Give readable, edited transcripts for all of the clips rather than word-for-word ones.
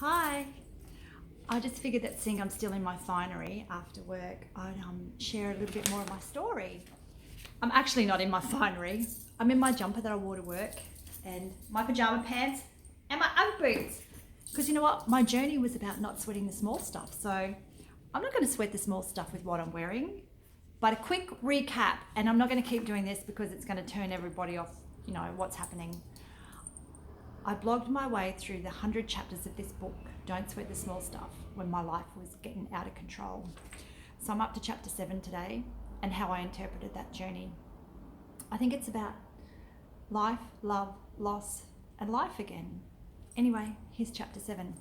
Hi. I just figured that seeing I'm still in my finery after work, I'd share a little bit more of my story. I'm actually not in my finery. I'm in my jumper that I wore to work and my pajama pants and my Ugg boots. Because you know what? My journey was about not sweating the small stuff. So I'm not going to sweat the small stuff with what I'm wearing. But a quick recap, and I'm not going to keep doing this because it's going to turn everybody off, you know, what's happening. I blogged my way through the 100 chapters of this book, Don't Sweat the Small Stuff, when my life was getting out of control. So I'm up to chapter 7 today and how I interpreted that journey. I think it's about life, love, loss, and life again. Anyway, here's chapter 7.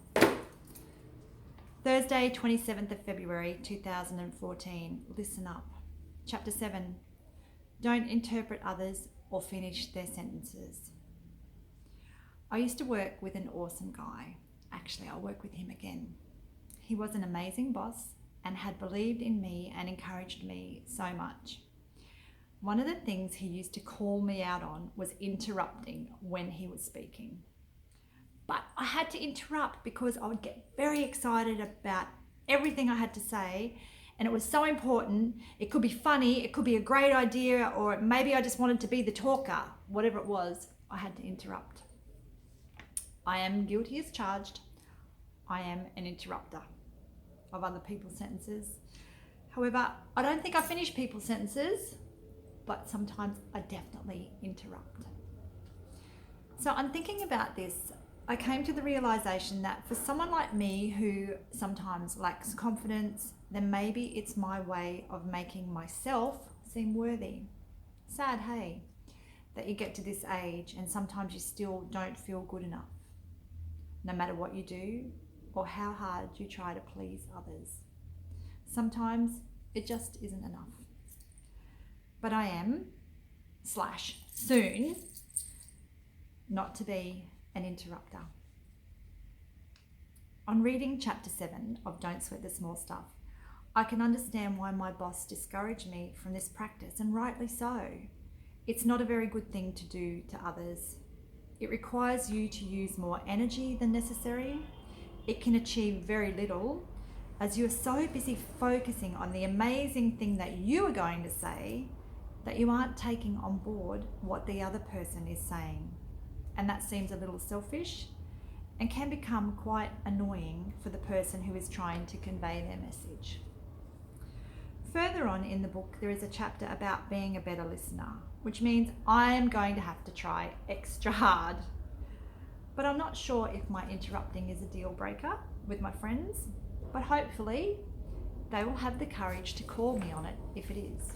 Thursday, 27th of February, 2014. Listen up. Chapter 7. Don't interpret others or finish their sentences. I used to work with an awesome guy. Actually, I'll work with him again. He was an amazing boss and had believed in me and encouraged me so much. One of the things he used to call me out on was interrupting when he was speaking. But I had to interrupt because I would get very excited about everything I had to say, and it was so important. It could be funny, it could be a great idea, or maybe I just wanted to be the talker. Whatever it was, I had to interrupt. I am guilty as charged. I am an interrupter of other people's sentences. However, I don't think I finish people's sentences, but sometimes I definitely interrupt. So I'm thinking about this. I came to the realization that for someone like me who sometimes lacks confidence, then maybe it's my way of making myself seem worthy. Sad, hey, that you get to this age and sometimes you still don't feel good enough, no matter what you do or how hard you try to please others. Sometimes it just isn't enough. But I am, soon, not to be an interrupter. On reading chapter 7 of Don't Sweat the Small Stuff, I can understand why my boss discouraged me from this practice, and rightly so. It's not a very good thing to do to others. It requires you to use more energy than necessary. It can achieve very little as you are so busy focusing on the amazing thing that you are going to say that you aren't taking on board what the other person is saying. And that seems a little selfish and can become quite annoying for the person who is trying to convey their message. Further on in the book, there is a chapter about being a better listener, which means I am going to have to try extra hard. But I'm not sure if my interrupting is a deal breaker with my friends, but hopefully they will have the courage to call me on it if it is.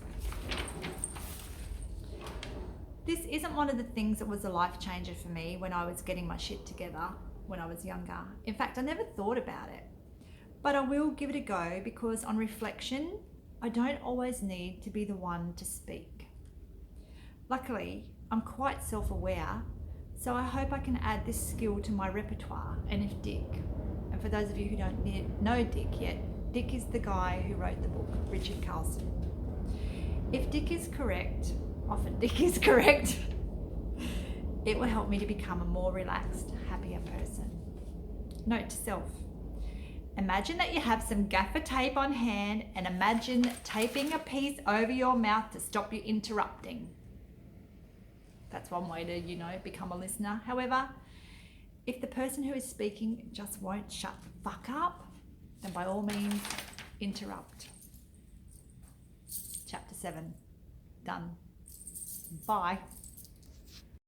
This isn't one of the things that was a life changer for me when I was getting my shit together when I was younger. In fact, I never thought about it. But I will give it a go because on reflection, I don't always need to be the one to speak. Luckily, I'm quite self-aware, so I hope I can add this skill to my repertoire. And if Dick, and for those of you who don't know Dick yet, Dick is the guy who wrote the book, Richard Carlson. If Dick is correct, often Dick is correct, it will help me to become a more relaxed, happier person. Note to self. Imagine that you have some gaffer tape on hand and imagine taping a piece over your mouth to stop you interrupting. That's one way to, become a listener. However, if the person who is speaking just won't shut the fuck up, then by all means, interrupt. Chapter 7. Done. Bye.